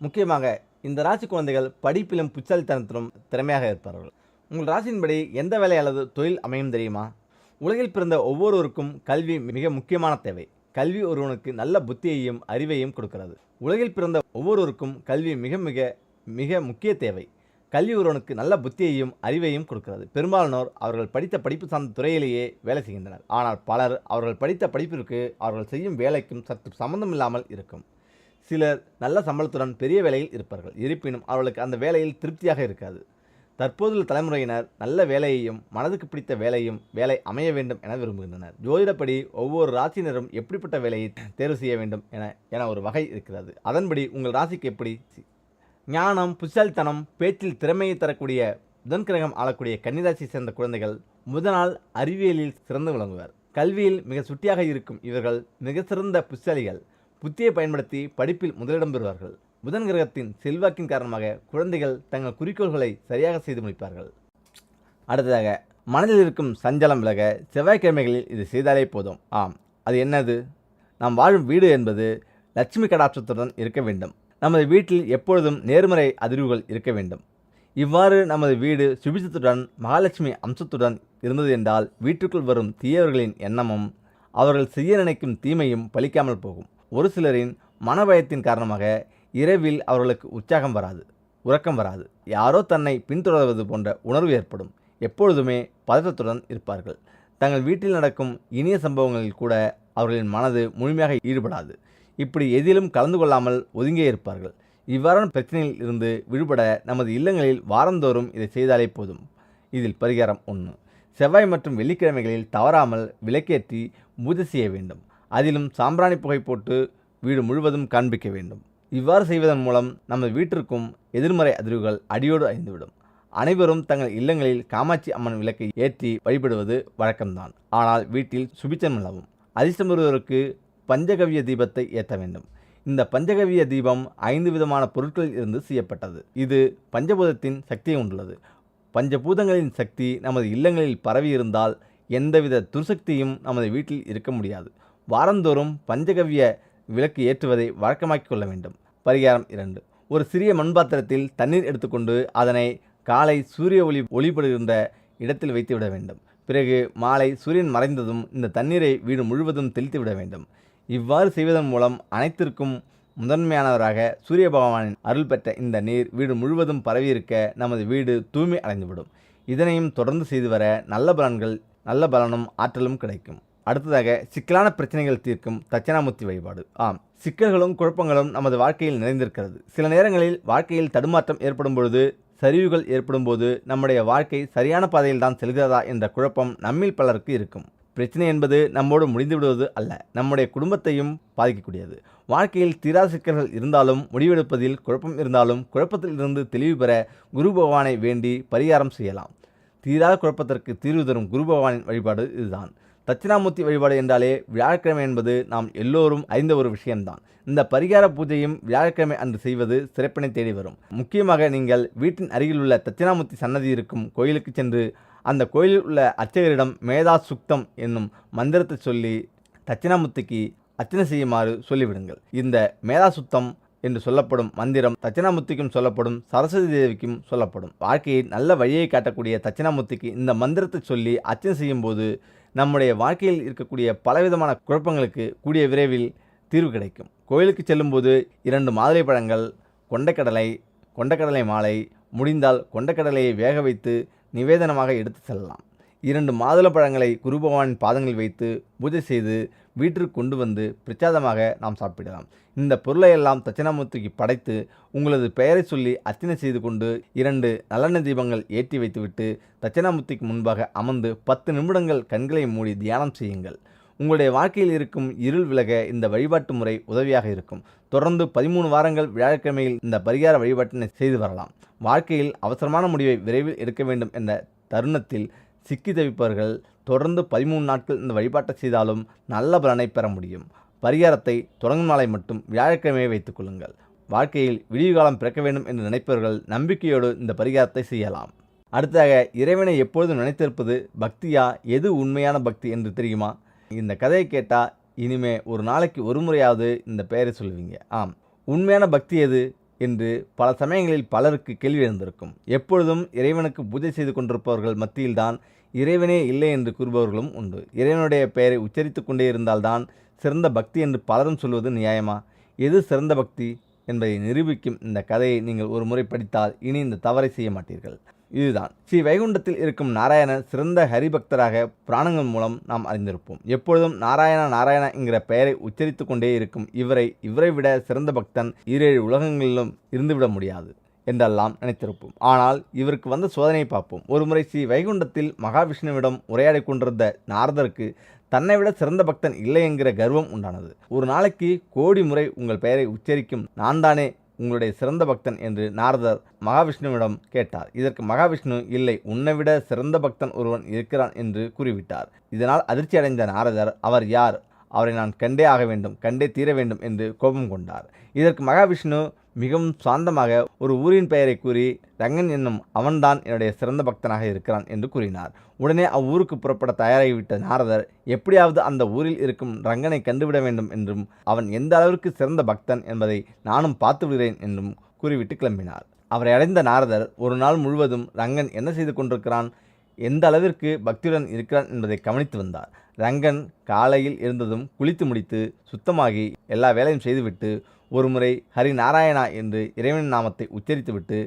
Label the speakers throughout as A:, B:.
A: முக்கியமாக இந்த ராசி குழந்தைகள் படிப்பிலும் புத்தாலித்தனத்திலும் திறமையாக இருப்பார்கள். உங்கள் ராசியின்படி எந்த வேலை அல்லது தொழில் அமையும் தெரியுமா? உலகில் பிறந்த ஒவ்வொருவருக்கும் கல்வி மிக முக்கியமான தேவை. கல்வி ஒருவனுக்கு நல்ல புத்தியையும் அறிவையும் கொடுக்கிறது. உலகில் பிறந்த ஒவ்வொருவருக்கும் கல்வி மிக மிக மிக முக்கிய தேவை. கல்வி ஒருவனுக்கு நல்ல புத்தியையும் அறிவையும் கொடுக்கிறது. பெரும்பாலானோர் அவர்கள் படித்த படிப்பு சார்ந்த துறையிலேயே வேலை செய்கின்றனர். ஆனால் பலர் அவர்கள் படித்த படிப்பிற்கு அவர்கள் செய்யும் வேலைக்கும் சற்று சம்பந்தமில்லாமல் இருக்கும். சிலர் நல்ல சம்பளத்துடன் பெரிய வேலையில் இருப்பார்கள். இருப்பினும் அவர்களுக்கு அந்த வேலையில் திருப்தியாக இருக்காது. தற்போதுள்ள தலைமுறையினர் நல்ல வேலையையும் மனதுக்கு பிடித்த வேலை அமைய வேண்டும் என விரும்புகின்றனர். ஜோதிடப்படி ஒவ்வொரு ராசியினரும் எப்படிப்பட்ட வேலையை தேர்வு செய்ய வேண்டும் என ஒரு வகை இருக்கிறது. அதன்படி உங்கள் ராசிக்கு எப்படி ஞானம், புத்தாலித்தனம், பேச்சில் திறமையை தரக்கூடிய புதன் கிரகம் ஆளக்கூடிய கன்னிராசியை சேர்ந்த குழந்தைகள் முதல் அறிவியலில் சிறந்து விளங்குவர். கல்வியில் மிக சுட்டியாக இருக்கும் இவர்கள் மிக சிறந்த புத்தாலிகள். புத்தியை பயன்படுத்தி படிப்பில் முதலிடம் பெறுவார்கள். புதன் கிரகத்தின் செல்வாக்கின் காரணமாக குழந்தைகள் தங்கள் குறிக்கோள்களை சரியாக செய்து முடிப்பார்கள். அடுத்ததாக, மனதில் இருக்கும் சஞ்சலம் விலக செவ்வாய்க்கிழமைகளில் இது செய்தாலே போதும். ஆம், அது என்னது? நாம் வாழும் வீடு என்பது லட்சுமி கடாட்சத்துடன் இருக்க வேண்டும். நமது வீட்டில் எப்பொழுதும் நேர்மறை அதிர்வுகள் இருக்க வேண்டும். இவ்வாறு நமது வீடு சுபிட்சத்துடன் மகாலட்சுமி அம்சத்துடன் இருந்தது என்றால் வீட்டுக்குள் வரும் தீயவர்களின் எண்ணமும் அவர்கள் செய்ய நினைக்கும் தீமையும் பலிக்காமல் போகும். ஒரு சிலரின் மனபயத்தின் காரணமாக இரவில் அவர்களுக்கு உற்சாகம் வராது, உறக்கம் வராது. யாரோ தன்னை பின்தொடர்வது போன்ற உணர்வு ஏற்படும். எப்பொழுதுமே பதற்றத்துடன் இருப்பார்கள். தங்கள் வீட்டில் நடக்கும் இனிய சம்பவங்களில் கூட அவர்களின் மனது முழுமையாக ஈடுபடாது. இப்படி எதிலும் கலந்து கொள்ளாமல் ஒதுங்கியே இருப்பார்கள். இவ்வாறான பிரச்சனையில் இருந்து விடுபட நமது இல்லங்களில் வாரந்தோறும் இதை செய்தாலே போதும். இதில் பரிகாரம் 1. செவ்வாய் மற்றும் வெள்ளிக்கிழமைகளில் தவறாமல் விளக்கேற்றி பூஜை செய்ய வேண்டும். அதிலும் சாம்பிராணி புகை போட்டு வீடு முழுவதும் காண்பிக்க வேண்டும். இவ்வாறு செய்வதன் மூலம் நமது வீட்டிற்கும் எதிர்மறை அதிர்வுகள் அடியோடு அழிந்துவிடும். அனைவரும் தங்கள் இல்லங்களில் காமாட்சி அம்மன் விளக்கை ஏற்றி வழிபடுவது வழக்கம்தான். ஆனால் வீட்டில் சுபிட்சம் நிலவும். அதிர்ஷ்டம் வருவதற்கு பஞ்சகவ்ய தீபத்தை ஏற்ற வேண்டும். இந்த பஞ்சகவ்ய தீபம் 5 விதமான பொருட்களில் இருந்து செய்யப்பட்டது. இது பஞ்சபூதத்தின் சக்தியை கொண்டுள்ளது. பஞ்சபூதங்களின் சக்தி நமது இல்லங்களில் பரவி இருந்தால் எந்தவித துர்சக்தியும் நமது வீட்டில் இருக்க முடியாது. வாரந்தோறும் பஞ்சகவ்ய விளக்கு ஏற்றுவதை வழக்கமாக்கிக் கொள்ள வேண்டும். பரிகாரம் 2. ஒரு சிறிய மண்பாத்திரத்தில் தண்ணீர் எடுத்துக்கொண்டு அதனை காலை சூரிய ஒளிபடுகின்ற இடத்தில் வைத்துவிட வேண்டும். பிறகு மாலை சூரியன் மறைந்ததும் இந்த தண்ணீரை வீடு முழுவதும் தெளித்து விட வேண்டும். இவ்வாறு செய்வதன் மூலம் அனைத்திற்கும் முதன்மையானவராக சூரிய பகவானின் அருள் பெற்ற இந்த நீர் வீடு முழுவதும் பரவியிருக்க நமது வீடு தூய்மை அடைந்துவிடும். இதனையும் தொடர்ந்து செய்து வர நல்ல பலனும் ஆற்றலும் கிடைக்கும். அடுத்ததாக, சிக்கலான பிரச்சனைகள் தீர்க்கும் தட்சிணாமூர்த்தி வழிபாடு. ஆம், சிக்கல்களும் குழப்பங்களும் நமது வாழ்க்கையில் நிறைந்திருக்கிறது. சில நேரங்களில் வாழ்க்கையில் தடுமாற்றம் ஏற்படும் பொழுது, சரிவுகள் ஏற்படும் போது நம்முடைய வாழ்க்கை சரியான பாதையில் தான் செல்கிறதா என்ற குழப்பம் நம்மில் பலருக்கு இருக்கும். பிரச்சனை என்பது நம்மோடு முடிந்து விடுவது அல்ல, நம்முடைய குடும்பத்தையும் பாதிக்கக்கூடியது. வாழ்க்கையில் தீராத சிக்கல்கள் இருந்தாலும், முடிவெடுப்பதில் குழப்பம் இருந்தாலும், குழப்பத்தில் இருந்து தெளிவு பெற குரு பகவானை வேண்டி பரிகாரம் செய்யலாம். தீராத குழப்பத்திற்கு தீர்வு தரும் குரு பகவானின் வழிபாடு இதுதான். தட்சிணாமூர்த்தி வழிபாடு என்றாலே வியாழக்கிழமை என்பது நாம் எல்லோரும் அறிந்த ஒரு விஷயம்தான். இந்த பரிகார பூஜையும் வியாழக்கிழமை அன்று செய்வது சிறப்பினை தேடி வரும். முக்கியமாக நீங்கள் வீட்டின் அருகில் உள்ள தட்சிணாமூர்த்தி சன்னதி இருக்கும் கோயிலுக்கு சென்று அந்த கோயிலில் உள்ள அர்ச்சகரிடம் மேதா சுக்தம் என்னும் மந்திரத்தை சொல்லி தட்சிணாமூர்த்திக்கு அர்ச்சனை செய்யுமாறு சொல்லிவிடுங்கள். இந்த மேதா சுத்தம் என்று சொல்லப்படும் மந்திரம் தட்சிணாமூர்த்திக்கும் சொல்லப்படும், சரஸ்வதி தேவிக்கும் சொல்லப்படும். வாழ்க்கையில் நல்ல வழியை காட்டக்கூடிய தட்சிணாமூர்த்திக்கு இந்த மந்திரத்தை சொல்லி அர்ச்சனை செய்யும் போது நம்முடைய வாழ்க்கையில் இருக்கக்கூடிய பலவிதமான குழப்பங்களுக்கு கூடிய விரைவில் தீர்வு கிடைக்கும். கோயிலுக்கு செல்லும்போது 2 மாதுளை பழங்கள், கொண்டக்கடலை மாலை, முடிந்தால் கொண்டக்கடலையை வேக வைத்து நிவேதனமாக எடுத்து செல்லலாம். 2 மாதுளை பழங்களை குரு பகவானின் பாதங்களில் வைத்து பூஜை செய்து வீட்டிற்கு கொண்டு வந்து பிரசாதமாக நாம் சாப்பிடலாம். இந்த பொருளையெல்லாம் தட்சிணாமூர்த்திக்கு படைத்து உங்களது பெயரை சொல்லி அர்ச்சனை செய்து கொண்டு 2 நல்லெண்ணெய் தீபங்கள் ஏற்றி வைத்துவிட்டு தட்சிணாமூர்த்திக்கு முன்பாக அமர்ந்து 10 நிமிடங்கள் கண்களை மூடி தியானம் செய்யுங்கள். உங்களுடைய வாழ்க்கையில் இருக்கும் இருள் விலக இந்த வழிபாட்டு முறை உதவியாக இருக்கும். தொடர்ந்து 13 வாரங்கள் வியாழக்கிழமையில் இந்த பரிகார வழிபாட்டினை செய்து வரலாம். வாழ்க்கையில் அவசரமான முடிவை விரைவில் எடுக்க வேண்டும் என்ற தருணத்தில் சிக்கி தவிப்பவர்கள் தொடர்ந்து 13 நாட்கள் இந்த வழிபாட்டை செய்தாலும் நல்ல பலனை பெற முடியும். பரிகாரத்தை தொடங்கும் நாளை மட்டும் வியாழக்கிழமையை வைத்துக் கொள்ளுங்கள். வாழ்க்கையில் விடிவு காலம் பிறக்க வேண்டும் என்று நினைப்பவர்கள் நம்பிக்கையோடு இந்த பரிகாரத்தை செய்யலாம். அடுத்ததாக, இறைவனை எப்பொழுதும் நினைத்திருப்பது பக்தியா, எது உண்மையான பக்தி என்று தெரியுமா? இந்த கதையை கேட்டால் இனிமே ஒரு நாளைக்கு ஒரு முறையாவது இந்த பெயரை சொல்லுவீங்க. ஆம், உண்மையான பக்தி எது என்று பல சமயங்களில் பலருக்கு கேள்வி எழுந்திருக்கும். எப்பொழுதும் இறைவனுக்கு பூஜை செய்து கொண்டிருப்பவர்கள் மத்தியில்தான் இறைவனே இல்லை என்று கூறுபவர்களும் உண்டு. இறைவனுடைய பெயரை உச்சரித்து கொண்டே இருந்தால்தான் சிறந்த பக்தி என்று பலரும் சொல்வது நியாயமா? எது சிறந்த பக்தி என்பதை நிரூபிக்கும் இந்த கதையை நீங்கள் ஒரு முறை படித்தால் இனி இந்த தவறை செய்ய மாட்டீர்கள். இதுதான் ஸ்ரீ வைகுண்டத்தில் இருக்கும் நாராயணன் சிறந்த ஹரிபக்தராக புராணங்கள் மூலம் நாம் அறிந்திருப்போம். எப்பொழுதும் நாராயணா நாராயணா என்கிற பெயரை உச்சரித்து கொண்டே இருக்கும் இவரை விட சிறந்த பக்தன் 7 உலகங்களிலும் இருந்துவிட முடியாது என்றெல்லாம் நினைத்திருப்போம். ஆனால் இவருக்கு வந்த சோதனையை பார்ப்போம். ஒருமுறை ஸ்ரீ வைகுண்டத்தில் மகாவிஷ்ணுவிடம் உரையாடி கொண்டிருந்த நாரதருக்கு தன்னை விட சிறந்த பக்தன் இல்லை என்கிற கர்வம் உண்டானது. ஒரு நாளைக்கு கோடி முறை உங்கள் பெயரை உச்சரிக்கும் நான் தானே உங்களுடைய சிறந்த பக்தன் என்று நாரதர் மகாவிஷ்ணுவிடம் கேட்டார். இதற்கு மகாவிஷ்ணு, இல்லை, உன்னை விட சிறந்த பக்தன் ஒருவன் இருக்கிறான் என்று கூறிவிட்டார். இதனால் அதிர்ச்சி அடைந்த நாரதர், அவர் யார்? அவரை நான் கண்டே ஆக வேண்டும், கண்டே தீர வேண்டும் என்று கோபம் கொண்டார். இதற்கு மகாவிஷ்ணு மிகவும் சாந்தமாக ஒரு ஊரின் பெயரை கூறி, ரங்கன் என்னும் அவன்தான் என்னுடைய சிறந்த பக்தனாக இருக்கிறான் என்று கூறினார். உடனே அவ்வூருக்கு புறப்பட தயாராகிவிட்ட நாரதர், எப்படியாவது அந்த ஊரில் இருக்கும் ரங்கனை கண்டுவிட வேண்டும் என்றும் அவன் எந்த அளவிற்கு சிறந்த பக்தன் என்பதை நானும் பார்த்து விடுகிறேன் என்றும் கூறிவிட்டு கிளம்பினார். அவரை அடைந்த நாரதர் ஒரு நாள் முழுவதும் ரங்கன் என்ன செய்து கொண்டிருக்கிறான், எந்த அளவிற்கு பக்தியுடன் இருக்கிறான் என்பதை கவனித்து வந்தார். ரங்கன் காலையில் எழுந்ததும் குளித்து முடித்து சுத்தமாகி எல்லா வேலையும் செய்துவிட்டு ஒருமுறை ஹரி நாராயணா என்று இறைவனின் நாமத்தை உச்சரித்துவிட்டு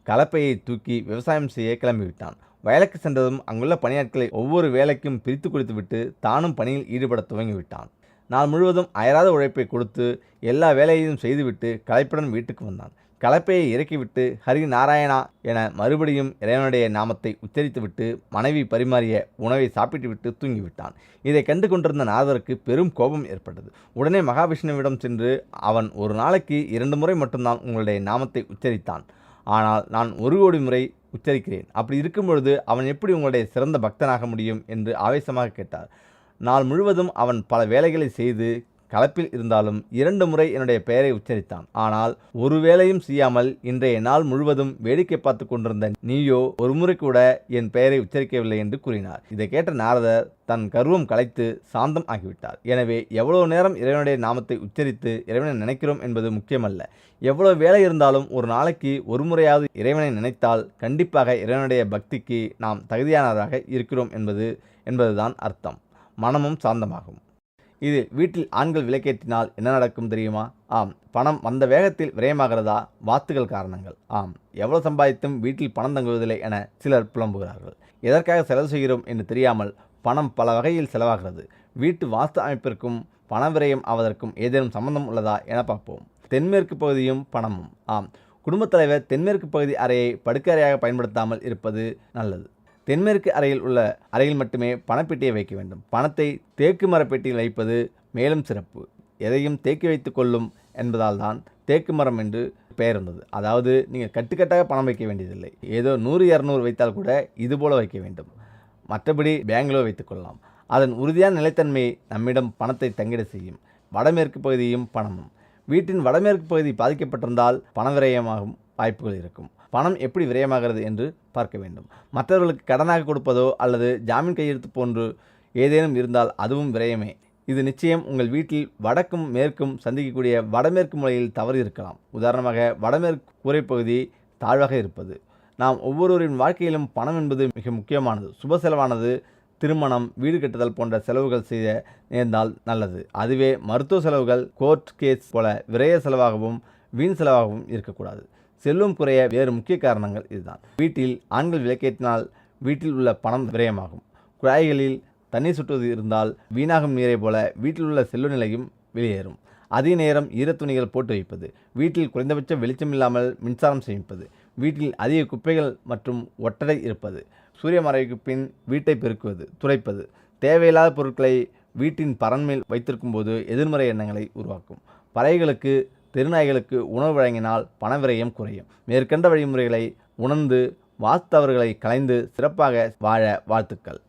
A: கலப்பையை தூக்கி விவசாயம் செய்ய கிளம்பிவிட்டான். வயலுக்கு சென்றதும் அங்குள்ள பணியாட்களை ஒவ்வொரு வேலைக்கும் பிரித்து கொடுத்துவிட்டு தானும் பணியில் ஈடுபட துவங்கிவிட்டான். நாள் முழுவதும் அயராத உழைப்பை கொடுத்து எல்லா வேலையையும் செய்துவிட்டு களைப்புடன் வீட்டுக்கு வந்தான். கலப்பையை இறக்கிவிட்டு ஹரி நாராயணா என மறுபடியும் இறைவனுடைய நாமத்தை உச்சரித்துவிட்டு மனைவி பரிமாறிய உணவை சாப்பிட்டுவிட்டு தூங்கிவிட்டான். இதை கண்டு கொண்டிருந்த நாரதருக்கு பெரும் கோபம் ஏற்பட்டது. உடனே மகாவிஷ்ணுவிடம் சென்று, அவன் ஒரு நாளைக்கு 2 முறை மட்டும்தான் உங்களுடைய நாமத்தை உச்சரித்தான், ஆனால் நான் 1 கோடி முறை உச்சரிக்கிறேன். அப்படி இருக்கும் பொழுது அவன் எப்படி உங்களுடைய சிறந்த பக்தனாக முடியும் என்று ஆவேசமாக கேட்டார். நாள் முழுவதும் அவன் பல வேலைகளை செய்து கலப்பில் இருந்தாலும் 2 முறை என்னுடைய பெயரை உச்சரித்தான். ஆனால் ஒரு வேலையும் செய்யாமல் இன்றைய நாள் முழுவதும் வேடிக்கை பார்த்து கொண்டிருந்த நீயோ ஒரு முறை கூட என் பெயரை உச்சரிக்கவில்லை என்று கூறினார். இதை கேட்ட நாரதர் தன் கர்வம் கலைத்து சாந்தம் ஆகிவிட்டார். எனவே எவ்வளவு நேரம் இறைவனுடைய நாமத்தை உச்சரித்து இறைவனை நினைக்கிறோம் என்பது முக்கியமல்ல. எவ்வளவு வேலை இருந்தாலும் ஒரு நாளைக்கு ஒரு முறையாவது இறைவனை நினைத்தால் கண்டிப்பாக இறைவனுடைய பக்திக்கு நாம் தகுதியானவராக இருக்கிறோம் என்பதுதான் அர்த்தம். மனமும் சாந்தமாகும். இது வீட்டில் ஆண்கள் விளக்கேற்றினால் என்ன நடக்கும் தெரியுமா? ஆம், பணம் வந்த வேகத்தில் விரயமாகிறதா? வாத்துகள் காரணங்கள். ஆம், எவ்வளவு சம்பாதித்தும் வீட்டில் பணம் தங்குவதில்லை என சிலர் புலம்புகிறார்கள். எதற்காக செலவு செய்கிறோம் என்று தெரியாமல் பணம் பல வகையில் செலவாகிறது. வீட்டு வாஸ்து அமைப்பிற்கும் பண விரயம் ஆவதற்கும் ஏதேனும் சம்பந்தம் உள்ளதா என பார்ப்போம். தென்மேற்கு பகுதியும் பணமும். ஆம், குடும்பத் தலைவர் தென்மேற்கு பகுதி அறையை படுக்கை அறையாக பயன்படுத்தாமல் இருப்பது நல்லது. தென்மேற்கு அறையில் மட்டுமே பணப்பெட்டியை வைக்க வேண்டும். பணத்தை தேக்கு மரப்பெட்டியில் வைப்பது மேலும் சிறப்பு. எதையும் தேக்கி வைத்து கொள்ளும் என்பதால் தான் தேக்கு மரம் என்று பெயர் இருந்தது. அதாவது நீங்கள் கட்டுக்கட்டாக பணம் வைக்க வேண்டியதில்லை. ஏதோ 100-200 வைத்தால் கூட இதுபோல் வைக்க வேண்டும். மற்றபடி பேங்கிலோ வைத்துக்கொள்ளலாம். அதன் உறுதியான நிலைத்தன்மை நம்மிடம் பணத்தை தங்கிட செய்யும். வடமேற்கு பகுதியும் பணமும். வீட்டின் வடமேற்கு பகுதி பாதிக்கப்பட்டிருந்தால் பண விரயமாகும் வாய்ப்புகள் இருக்கும். பணம் எப்படி விரயமாகிறது என்று பார்க்க வேண்டும். மற்றவர்களுக்கு கடனாக கொடுப்பதோ அல்லது ஜாமீன் கையெழுத்து போன்று ஏதேனும் இருந்தால் அதுவும் விரயமே. இது நிச்சயம் உங்கள் வீட்டில் வடக்கும் மேற்கும் சந்திக்கக்கூடிய வடமேற்கு மூலையில் தவறு இருக்கலாம். உதாரணமாக, வடமேற்கு கூரைப்பகுதி தாழ்வாக இருப்பது. நாம் ஒவ்வொருவரின் வாழ்க்கையிலும் பணம் என்பது மிக முக்கியமானது. சுப செலவானது திருமணம், வீடு கட்டுதல் போன்ற செலவுகள் செய்ய நேர்ந்தால் நல்லது. அதுவே மருத்துவ செலவுகள், கோர்ட் கேஸ் போல விரய செலவாகவும் வீண் செலவாகவும் இருக்கக்கூடாது. செல்வம் குறைய வேறு முக்கிய காரணங்கள் இதுதான். வீட்டில் ஆண்கள் விளக்கேற்றினால் வீட்டில் உள்ள பணம் விரயமாகும். குழாய்களில் தண்ணீர் சுற்றுவது இருந்தால் வீணாகும் நீரை போல வீட்டில் உள்ள செல்வ நிலையும் வெளியேறும். அதே நேரம் ஈரத்துணிகள் போட்டு வைப்பது. வீட்டில் குறைந்தபட்ச வெளிச்சமில்லாமல் மின்சாரம் சேமிப்பது. வீட்டில் அதிக குப்பைகள் மற்றும் ஒட்டடை இருப்பது. சூரிய மறைவுக்கு பின் வீட்டை பெருக்குவது, துடைப்பது. தேவையில்லாத பொருட்களை வீட்டின் பரன்மேல் வைத்திருக்கும் போது எதிர்மறை எண்ணங்களை உருவாக்கும். பறவைகளுக்கு, தெருநாய்களுக்கு உணவு வழங்கினால் பணவிரயம் குறையும். மேற்கண்ட வழிமுறைகளை உணர்ந்து வாஸ்தவர்களை களைந்து சிறப்பாக வாழ வாழ்த்துக்கள்.